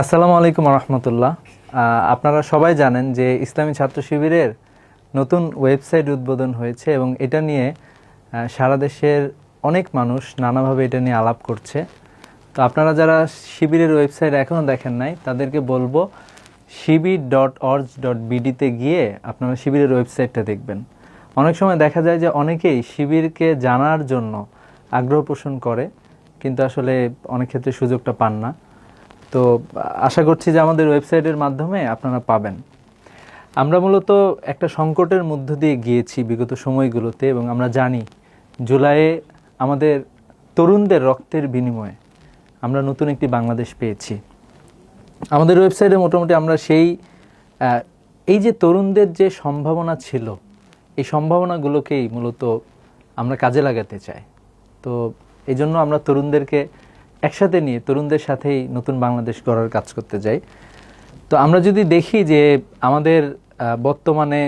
আসসালামু আলাইকুম রহমতুল্লাহ। আপনারা সবাই জানেন যে ইসলামী ছাত্র শিবিরের নতুন ওয়েবসাইট উদ্বোধন হয়েছে এবং এটা নিয়ে সারা দেশের অনেক মানুষ নানাভাবে এটা নিয়ে আলাপ করছে। তো আপনারা যারা শিবিরের ওয়েবসাইট এখনও দেখেন নাই তাদেরকে বলবো shibir.org.bd-তে গিয়ে আপনারা শিবিরের ওয়েবসাইটটা দেখবেন। অনেক সময় দেখা যায় যে অনেকেই শিবিরকে জানার জন্য আগ্রহ পোষণ করে, কিন্তু আসলে অনেক ক্ষেত্রে সুযোগটা পান না। তো আশা করছি যে আমাদের ওয়েবসাইটের মাধ্যমে আপনারা পাবেন। আমরা মূলত একটা সংকটের মধ্য দিয়ে গিয়েছি বিগত সময়গুলোতে, এবং আমরা জানি জুলাইয়ে আমাদের তরুণদের রক্তের বিনিময়ে আমরা নতুন একটি বাংলাদেশ পেয়েছি। আমাদের ওয়েবসাইটে মোটামুটি আমরা এই যে তরুণদের যে সম্ভাবনা ছিল, এই সম্ভাবনাগুলোকেই মূলত আমরা কাজে লাগাতে চাই। তো এই জন্য আমরা তরুণদেরকে একসাথে নিয়ে তরুণদের সাথেই নতুন বাংলাদেশ গড়ার কাজ করতে যাই। তো আমরা যদি দেখি যে আমাদের বর্তমানে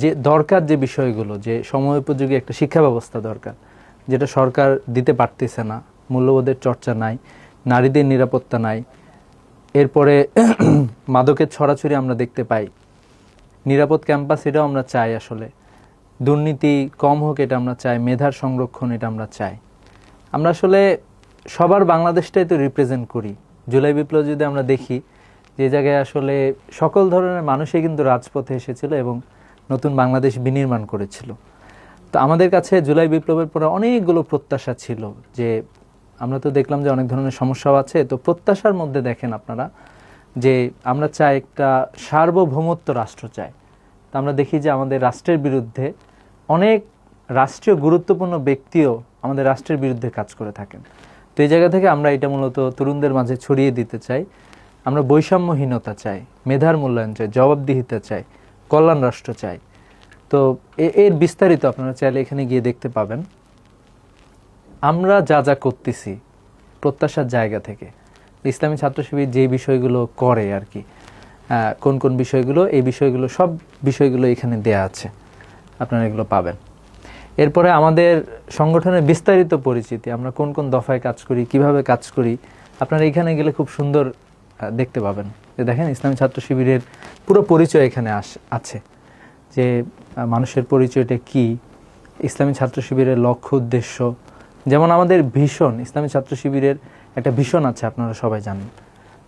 যে দরকার যে বিষয়গুলো, যে সময়োপযোগী একটা শিক্ষা ব্যবস্থা দরকার, যেটা সরকার দিতে পারতেছে না, মূল্যবোধের চর্চা নাই, নারীদের নিরাপত্তা নাই, এরপরে মাদকের ছড়াছড়ি আমরা দেখতে পাই, নিরাপদ ক্যাম্পাস এটাও আমরা চাই, আসলে দুর্নীতি কম হোক এটা আমরা চাই, মেধার সংরক্ষণ এটা আমরা চাই। আমরা আসলে সবার বাংলাদেশটাই তো রিপ্রেজেন্ট করি। জুলাই বিপ্লব যদি আমরা দেখি, যে জায়গায় আসলে সকল ধরনের মানুষই কিন্তু রাজপথে এসেছিল এবং নতুন বাংলাদেশ বিনির্মাণ করেছিল। তো আমাদের কাছে জুলাই বিপ্লবের পরে অনেকগুলো প্রত্যাশা ছিল, যে আমরা তো দেখলাম যে অনেক ধরনের সমস্যাও আছে। তো প্রত্যাশার মধ্যে দেখেন আপনারা যে আমরা চাই একটা সার্বভৌমত্ব রাষ্ট্র চাই। তো আমরা দেখি যে আমাদের রাষ্ট্রের বিরুদ্ধে অনেক রাষ্ট্রীয় গুরুত্বপূর্ণ ব্যক্তিও আমাদের রাষ্ট্রের বিরুদ্ধে কাজ করে থাকেন। তো এই জায়গা থেকে আমরা এটা মূলত তরুণদের মাঝে ছড়িয়ে দিতে চাই। আমরা বৈষম্যহীনতা চাই, মেধার মূল্যায়ন চাই, জবাবদিহিতা চাই, কল্যাণ রাষ্ট্র চাই। তো এর বিস্তারিত আপনারা চাইলে এখানে গিয়ে দেখতে পাবেন। আমরা যা যা করতেছি প্রত্যাশার জায়গা থেকে, ইসলামী ছাত্র শিবির যে বিষয়গুলো করে আর কি, কোন কোন বিষয়গুলো, এই বিষয়গুলো সব বিষয়গুলো এখানে দেয়া আছে, আপনারা এগুলো পাবেন। এরপরে আমাদের সংগঠনের বিস্তারিত পরিচিতি, আমরা কোন কোন দফায় কাজ করি, কিভাবে কাজ করি, আপনারা এখানে গেলে খুব সুন্দর দেখতে পাবেন। যে দেখেন ইসলামী ছাত্র শিবিরের পুরো পরিচয় এখানে আছে, যে মানুষের পরিচয়টা কি, ইসলামী ছাত্র শিবিরের লক্ষ্য উদ্দেশ্য। যেমন আমাদের ভীষণ, ইসলামী ছাত্র শিবিরের একটা ভীষণ আছে, আপনারা সবাই জানেন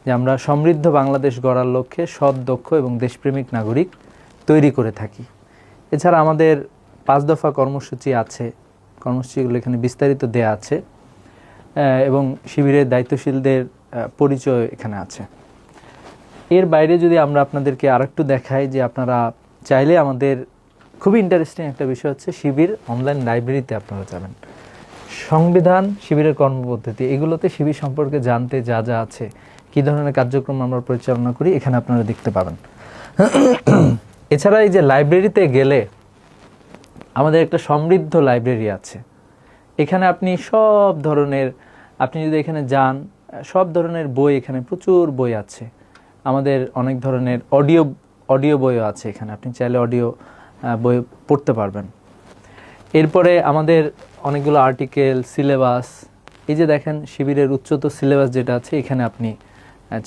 যে আমরা সমৃদ্ধ বাংলাদেশ গড়ার লক্ষ্যে সৎ, দক্ষ এবং দেশপ্রেমিক নাগরিক তৈরি করে থাকি। এছাড়া আমাদের 5 দফা কর্মসূচি আছে, কর্মসূচিগুলো এখানে বিস্তারিত দেয়া আছে, এবং শিবিরের দায়িত্বশীলদের পরিচয় এখানে আছে। এর বাইরে যদি আমরা আপনাদেরকে আরেকটু দেখাই, যে আপনারা চাইলে আমাদের খুবই ইন্টারেস্টিং একটা বিষয় হচ্ছে শিবির অনলাইন লাইব্রেরিতে আপনারা যাবেন। সংবিধান, শিবিরের কর্মপদ্ধতি, এগুলোতে শিবির সম্পর্কে জানতে যা যা আছে, কী ধরনের কার্যক্রম আমরা পরিচালনা করি, এখানে আপনারা দেখতে পাবেন। এছাড়া এই যে লাইব্রেরিতে গেলে আমাদের একটা সমৃদ্ধ লাইব্রেরি আছে। এখানে আপনি সব ধরনের, আপনি যদি এখানে যান, সব ধরনের বই, এখানে প্রচুর বই আছে। আমাদের অনেক ধরনের অডিও বইও আছে এখানে, আপনি চাইলে অডিও বই পড়তে পারবেন। এরপরে আমাদের অনেকগুলো আর্টিকেল, সিলেবাস, এই যে দেখেন শিবিরের উচ্চতর সিলেবাস যেটা আছে, এখানে আপনি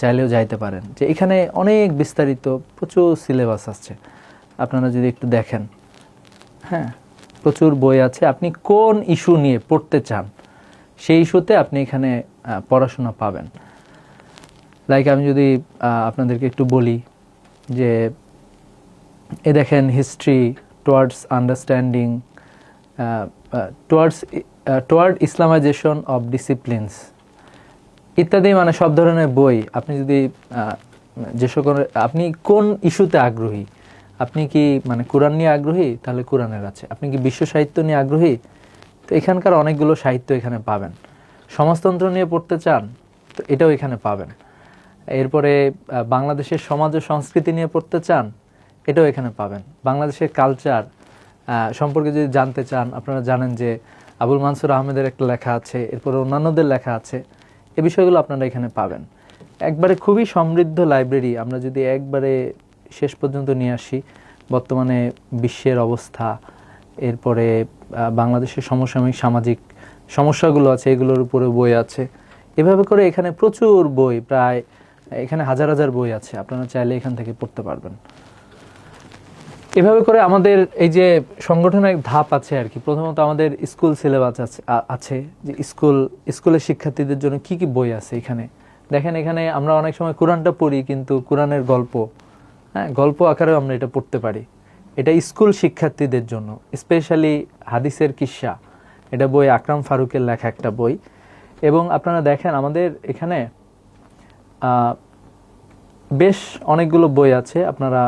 চাইলেও যাইতে পারেন। যে এখানে অনেক বিস্তারিত প্রচুর সিলেবাস আছে, আপনারা যদি একটু দেখেন, হ্যাঁ, প্রচুর বই আছে। আপনি কোন ইস্যু নিয়ে পড়তে চান সেই ইস্যুতে আপনি এখানে পড়াশোনা পাবেন। লাইক আমি যদি আপনাদেরকে একটু বলি, যে এ দেখেন history towards understanding, toward Islamisation of disciplines ইত্যাদি, মানে সব ধরনের বই। আপনি যদি যে সকল, আপনি কোন ইস্যুতে আগ্রহী, আপনি কি মানে কোরআন নিয়ে আগ্রহী, তাহলে কোরআনের আছে। আপনি কি বিশ্ব সাহিত্য নিয়ে আগ্রহী, তো এখানকার অনেকগুলো সাহিত্য এখানে পাবেন। সমাজতন্ত্র নিয়ে পড়তে চান, তো এটাও এখানে পাবেন। এরপরে বাংলাদেশের সমাজ ও সংস্কৃতি নিয়ে পড়তে চান, এটাও এখানে পাবেন। বাংলাদেশের কালচার সম্পর্কে যদি জানতে চান, আপনারা জানেন যে আবুল মানসুর আহমেদের একটা লেখা আছে, এরপরে অন্যান্যদের লেখা আছে, এই বিষয়গুলো আপনারা এখানে পাবেন। একবারে খুবই সমৃদ্ধ লাইব্রেরি। আমরা যদি একবারে শেষ পর্যন্ত নিয়ে আসি, বর্তমানে বিশ্বের অবস্থা, এরপরে বাংলাদেশের সমসাময়িক সামাজিক সমস্যাগুলো আছে, এগুলোর উপরে বই আছে। এভাবে করে এখানে প্রচুর বই, প্রায় এখানে হাজার হাজার বই আছে, আপনারা চাইলে এখান থেকে পড়তে পারবেন। এভাবে করে আমাদের এই যে সংগঠনের ধাপ আছে আর কি। প্রথমত আমাদের স্কুল সিলেবাস আছে যে স্কুলের শিক্ষার্থীদের জন্য কি কি বই আছে এখানে দেখেন। এখানে আমরা অনেক সময় কোরআনটা পড়ি, কিন্তু কোরআনের গল্প, গল্প আকারেও আমরা এটা পড়তে পারি। এটা স্কুল শিক্ষার্থীদের জন্য স্পেশালি হাদিসের কিস্সা, এটা বই আকরাম ফারুকের লেখা একটা বই। এবং আপনারা দেখেন আমাদের এখানে বেশ অনেকগুলো বই আছে, আপনারা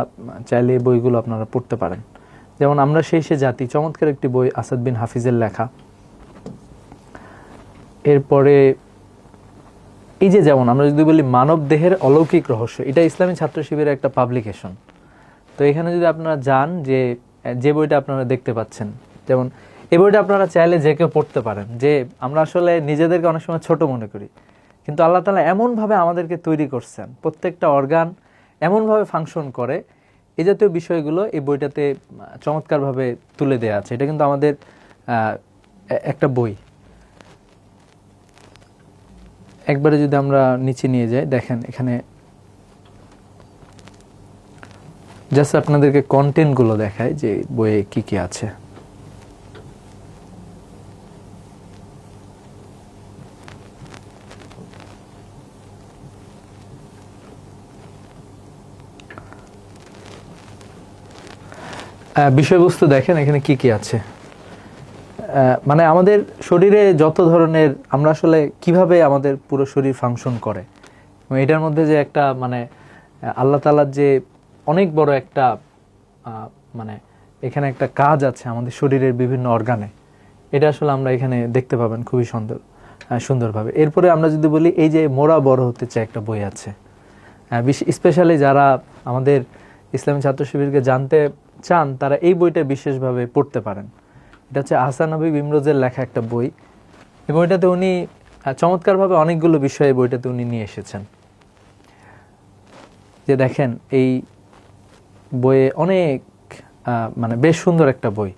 চাইলে এই বইগুলো আপনারা পড়তে পারেন। যেমন আমরা সেই সে জাতি, চমৎকার একটি বই, আসাদ বিন হাফিজের লেখা। এরপরে এই যে যেমন আমরা যদি বলি মানব দেহের অলৌকিক রহস্য, এটা ইসলামী ছাত্র শিবিরের একটা পাবলিকেশন। তো এখানে যদি আপনারা যান, যে বইটা আপনারা দেখতে পাচ্ছেন, যেমন এই বইটা আপনারা চাইলে যে কেউ পড়তে পারেন। যে আমরা আসলে নিজেদেরকে অনেক সময় ছোট মনে করি, কিন্তু আল্লাহ তাআলা এমনভাবে আমাদেরকে তৈরি করছেন, প্রত্যেকটা অর্গান এমনভাবে ফাংশন করে, এই জাতীয় বিষয়গুলো এই বইটাতে চমৎকারভাবে তুলে দেওয়া আছে। এটা কিন্তু আমাদের একটা বই। একবারে যদি আমরা নিচে নিয়ে যাই, দেখেন এখানে জাস্ট আপনাদেরকে কন্টেন্টগুলো দেখায় যে বইয়ে কি কি আছে। বিষয়বস্তু দেখেন এখানে কি কি আছে। মানে আমাদের শরীরে যত ধরনের, আমরা আসলে কিভাবে আমাদের পুরো শরীর ফাংশন করে, এটার মধ্যে যে একটা মানে আল্লাহ তাআলার যে অনেক বড় একটা মানে এখানে একটা কাজ আছে আমাদের শরীরের বিভিন্ন অর্গানে, এটা আসলে আমরা এখানে দেখতে পাবেন খুবই সুন্দরভাবে। এরপরে আমরা যদি বলি, এই যে মোরা বড় হতে চাই একটা বই আছে, স্পেশালি যারা আমাদের ইসলামী ছাত্র শিবিরকে জানতে চান, তারা এই বইটা বিশেষভাবে পড়তে পারেন। এটা হচ্ছে আহসান হাবিব ইমরোজের লেখা একটা বই। এই বইটাতে উনি চমৎকারভাবে অনেকগুলো বিষয়ে বইটাতে উনি নিয়ে এসেছেন। যে দেখেন এই বইয়ে অনেক মানে বেশ সুন্দর একটা বই।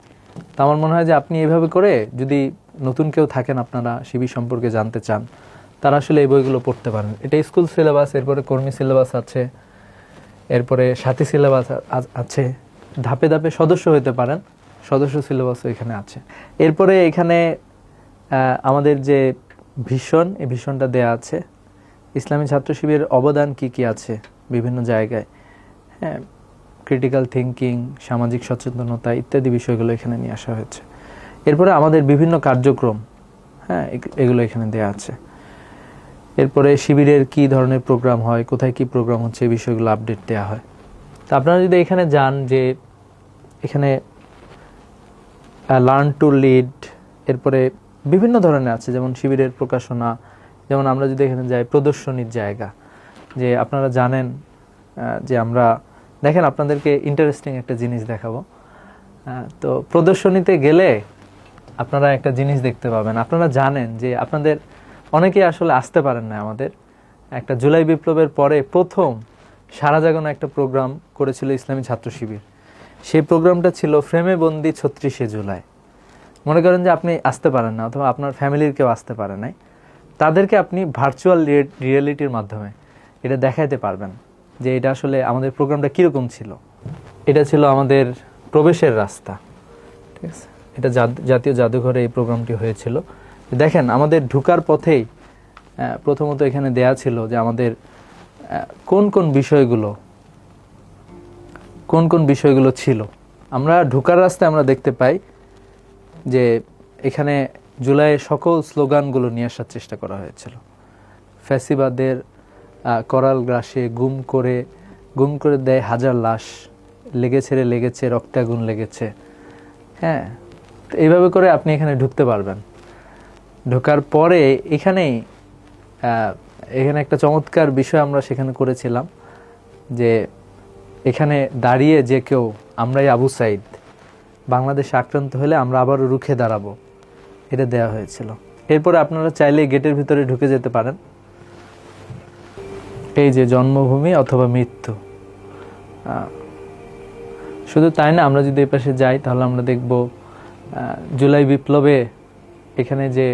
তো আমার মনে হয় যে আপনি এইভাবে করে, যদি নতুন কেউ থাকেন আপনারা শিবির সম্পর্কে জানতে চান, তারা আসলে এই বইগুলো পড়তে পারেন। এটা স্কুল সিলেবাস, এরপরে কর্মী সিলেবাস আছে, এরপরে সাথী সিলেবাস আছে, ধাপে ধাপে সদস্য হতে পারেন, সদস্য সিলেবাসও এখানে আছে। এরপরে এখানে আমাদের যে ভিশন, এই ভিশনটা দেয়া আছে, ইসলামী ছাত্র শিবিরের অবদান কি কি আছে বিভিন্ন জায়গায়, হ্যাঁ, ক্রিটিক্যাল থিঙ্কিং, সামাজিক সচেতনতা ইত্যাদি বিষয়গুলো এখানে নিয়ে আসা হয়েছে। এরপরে আমাদের বিভিন্ন কার্যক্রম, হ্যাঁ, এগুলো এখানে দেয়া আছে। এরপরে শিবিরের কি ধরনের প্রোগ্রাম হয়, কোথায় কি প্রোগ্রাম হচ্ছে, এই বিষয়গুলো আপডেট দেওয়া হয়। তা আপনারা যদি এখানে যান, যে এখানে লার্ন টু লিড, এরপরে বিভিন্ন ধরনের আছে, যেমন শিবিরের প্রকাশনা, যেমন আমরা যদি এখানে যাই প্রদর্শনীর জায়গা, যে আপনারা জানেন যে আমরা দেখেন আপনাদেরকে ইন্টারেস্টিং একটা জিনিস দেখাবো। তো প্রদর্শনীতে গেলে আপনারা একটা জিনিস দেখতে পাবেন। আপনারা জানেন যে আপনাদের অনেকেই আসলে আসতে পারেন না। আমাদের একটা জুলাই বিপ্লবের পরে প্রথম সারা জাগানো একটা প্রোগ্রাম করেছিল ইসলামী ছাত্র শিবির। সেই প্রোগ্রামটা ছিল ফ্রেমে বন্দি ৩৬শে জুলাই। মনে করেন যে আপনি আসতে পারেন না, অথবা আপনার ফ্যামিলির কেউ আসতে পারে নাই, তাদেরকে আপনি ভার্চুয়াল রিয়েলিটির মাধ্যমে এটা দেখাইতে পারবেন যে এটা আসলে আমাদের প্রোগ্রামটা কীরকম ছিল। এটা ছিল আমাদের প্রবেশের রাস্তা, ঠিক আছে। এটা জাতীয় জাদুঘরে এই প্রোগ্রামটি হয়েছিল। দেখেন আমাদের ঢুকার পথেই প্রথমত এখানে দেয়া ছিল যে আমাদের কোন কোন বিষয়গুলো ছিল। আমরা ঢুকার রাস্তায় আমরা দেখতে পাই যে এখানে জুলাইয়ের সকল স্লোগানগুলো নিয়ে আসার চেষ্টা করা হয়েছিল। ফ্যাসিবাদের করাল গ্রাসে গুম করে দেয় হাজার লাশ, লেগেছে রক্তে আগুন লেগেছে, হ্যাঁ। তো এইভাবে করে আপনি এখানে ঢুকতে পারবেন। ঢোকার পরে এখানে একটা চমৎকার বিষয় আমরা সেখানে করেছিলাম, যে এখানে দাঁড়িয়ে যে কেউ, আমরাই আবু সাইদ, বাংলাদেশে আক্রান্ত হলে আমরা আবারও রুখে দাঁড়াবো, এটা দেয়া হয়েছিল। এরপরে আপনারা চাইলে গেটের ভিতরে ঢুকে যেতে পারেন। এই যে জন্মভূমি অথবা মৃত্যু। শুধু তাই না, আমরা যদি এই পাশে যাই তাহলে আমরা দেখব জুলাই বিপ্লবে এখানে যে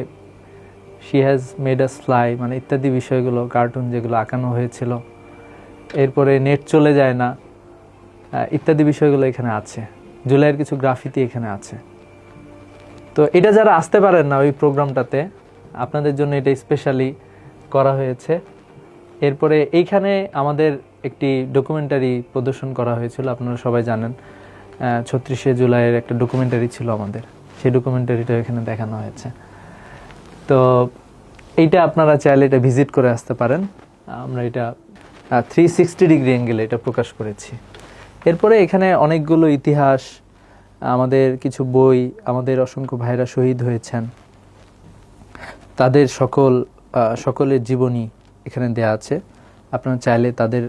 she has made us fly, মানে ইত্যাদি বিষয়গুলো, কার্টুন যেগুলো আঁকানো হয়েছিল। এরপরে নেট চলে যায় না, ইত্যাদি বিষয়গুলো এখানে আছে। জুলাইয়ের কিছু গ্রাফিতি এখানে আছে। তো এটা যারা আসতে পারেন না ওই প্রোগ্রামটাতে, আপনাদের জন্য এটা স্পেশালি করা হয়েছে। এরপরে এইখানে আমাদের একটি ডকুমেন্টারি প্রদর্শন করা হয়েছিল, আপনারা সবাই জানেন ৩৬শে জুলাইয়ের একটা ডকুমেন্টারি ছিল আমাদের, সেই ডকুমেন্টারিটা এখানে দেখানো হয়েছে। তো এইটা আপনারা চাইলে এটা ভিজিট করে আসতে পারেন। আমরা এটা 360 ডিগ্রি অ্যাঙ্গেলে এটা প্রকাশ করেছি। এরপরে এখানে অনেকগুলো ইতিহাস, আমাদের কিছু বই, আমাদের অসংখ্য ভাইরা শহীদ হয়েছেন, তাদের সকলের জীবনী এখানে দেয়া আছে। আপনারা চাইলে তাদের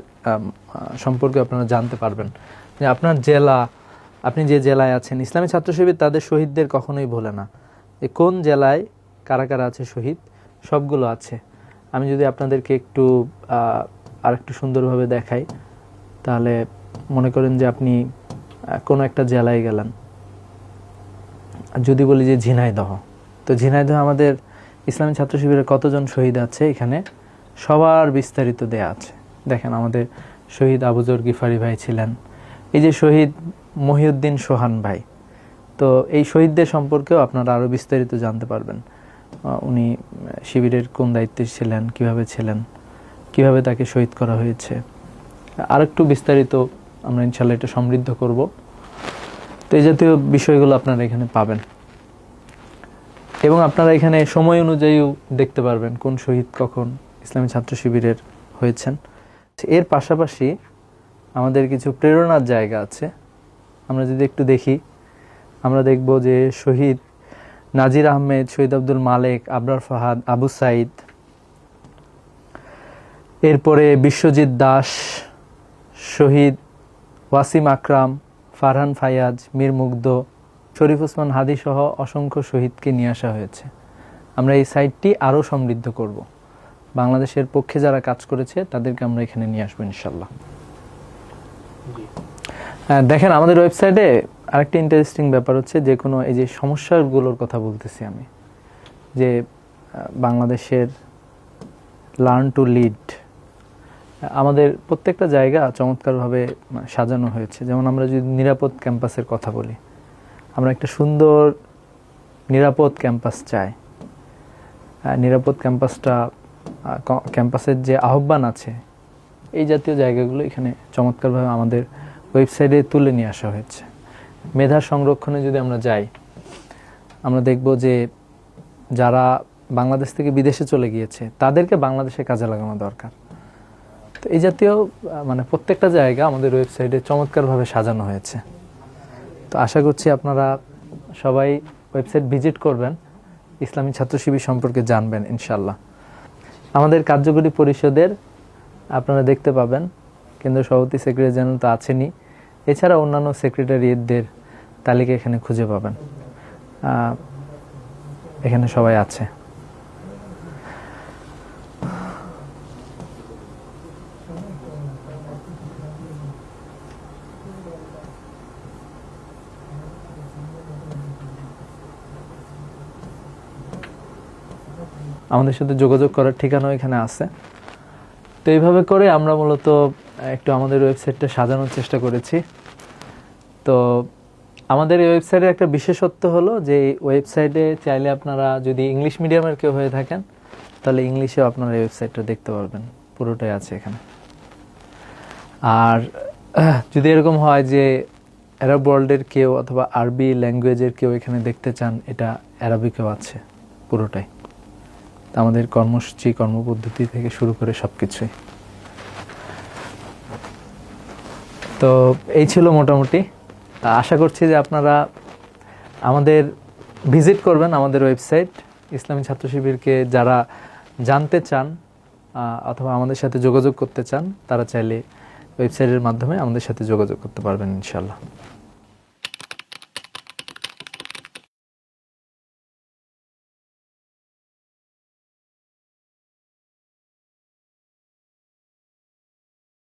সম্পর্কে আপনারা জানতে পারবেন যে আপনার জেলা, আপনি যে জেলায় আছেন, ইসলামী ছাত্র শিবির তাদের শহীদদের কখনোই ভোলে না, যে কোন জেলায় কারা কারা আছে শহীদ, সবগুলো আছে। আমি যদি আপনাদেরকে একটু আরেকটু সুন্দরভাবে দেখাই, তাহলে মনে করেন যে আপনি কোনো একটা জেলায় গেলেন। যদি বলি যে ঝিনাইদহ, তো ঝিনাইদহ আমাদের ইসলামী ছাত্র শিবিরের কতজন শহীদ আছে এখানে সবার বিস্তারিত দেয়া আছে। দেখেন, আমাদের শহীদ আবুজর গিফারি ভাই ছিলেন, এই যে শহীদ মহিউদ্দিন সোহান ভাই, তো এই শহীদদের সম্পর্কেও আপনারা আরও বিস্তারিত জানতে পারবেন। উনি শিবিরের কোন দায়িত্বে ছিলেন, কিভাবে তাকে শহীদ করা হয়েছে, আর একটু বিস্তারিত আমরা ইনশাল্লাহ এটা সমৃদ্ধ করব। তো এই জাতীয় বিষয়গুলো আপনারা এখানে পাবেন, এবং আপনারা এখানে সময় অনুযায়ীও দেখতে পারবেন কোন শহীদ কখন ইসলামী ছাত্র শিবিরের হয়েছেন। এর পাশাপাশি আমাদের কিছু প্রেরণার জায়গা আছে। আমরা যদি একটু দেখি, আমরা দেখব যে শহীদ নাজির আহমেদ, শহীদ আব্দুল মালেক, আবরার ফাহাদ, আবু সাইদ, এরপরে বিশ্বজিৎ দাস, শহীদ ওয়াসিম আকরাম, ফারহান ফায়াজ, মীর মুগ্ধ, শরীফ ওসমান হাদি সহ অসংখ্য শহীদকে নিয়ে আসা হয়েছে। আমরা এই সাইটটি আরও সমৃদ্ধ করব। বাংলাদেশের পক্ষে যারা কাজ করেছে তাদেরকে আমরা এখানে নিয়ে আসবো ইনশাল্লাহ। দেখেন, আমাদের ওয়েবসাইটে আরেকটা ইন্টারেস্টিং ব্যাপার হচ্ছে, যে কোনো এই যে সমস্যাগুলোর কথা বলতেছি আমি, যে বাংলাদেশের লার্ন টু লিড, আমাদের প্রত্যেকটা জায়গা চমৎকারভাবে সাজানো হয়েছে। যেমন আমরা যদি নিরাপদ ক্যাম্পাসের কথা বলি, আমরা একটা সুন্দর নিরাপদ ক্যাম্পাস চাই। নিরাপদ ক্যাম্পাসের যে আহ্বান আছে, এই জাতীয় জায়গাগুলো এখানে চমৎকারভাবে আমাদের ওয়েবসাইটে তুলে নিয়ে আসা হয়েছে। মেধা সংরক্ষণে যদি আমরা যাই, আমরা দেখব যে যারা বাংলাদেশ থেকে বিদেশে চলে গিয়েছে তাদেরকে বাংলাদেশে কাজে লাগানো দরকার। তো এই জাতীয় মানে প্রত্যেকটা জায়গা আমাদের ওয়েবসাইটে চমৎকারভাবে সাজানো হয়েছে। তো আশা করছি আপনারা সবাই ওয়েবসাইট ভিজিট করবেন, ইসলামী ছাত্র শিবির সম্পর্কে জানবেন ইনশাল্লাহ। আমাদের কার্যকরী পরিষদের আপনারা দেখতে পাবেন, কেন্দ্র সভাপতি, সেক্রেটারি জেনারেল তো আছেনই, এছাড়া অন্যান্য সেক্রেটারিয়েটদের তালিকা এখানে খুঁজে পাবেন। এখানে সবাই আছে। আমাদের সাথে যোগাযোগ করার ঠিকানাও এখানে আছে। তো এইভাবে করে আমরা মূলত একটু আমাদের ওয়েবসাইটটা সাজানোর চেষ্টা করেছি। তো আমাদের এই ওয়েবসাইটের একটা বিশেষত্ব হলো যে ওয়েবসাইটে চাইলে আপনারা যদি ইংলিশ মিডিয়ামের কেউ হয়ে থাকেন, তাহলে ইংলিশেও আপনারা এই ওয়েবসাইটটা দেখতে পারবেন, পুরোটাই আছে এখানে। আর যদি এরকম হয় যে আরব ওয়ার্ল্ডের কেউ অথবা আরবি ল্যাঙ্গুয়েজের কেউ এখানে দেখতে চান, এটা আরবিকেও আছে পুরোটাই। আমাদের কর্মসূচি, কর্মপদ্ধতি থেকে শুরু করে সব কিছুই। তো এই ছিল মোটামুটি। আশা করছি যে আপনারা আমাদের ভিজিট করবেন আমাদের ওয়েবসাইট। ইসলামী ছাত্র শিবিরকে যারা জানতে চান অথবা আমাদের সাথে যোগাযোগ করতে চান, তারা চাইলে ওয়েবসাইটের মাধ্যমে আমাদের সাথে যোগাযোগ করতে পারবেন ইনশাল্লাহ।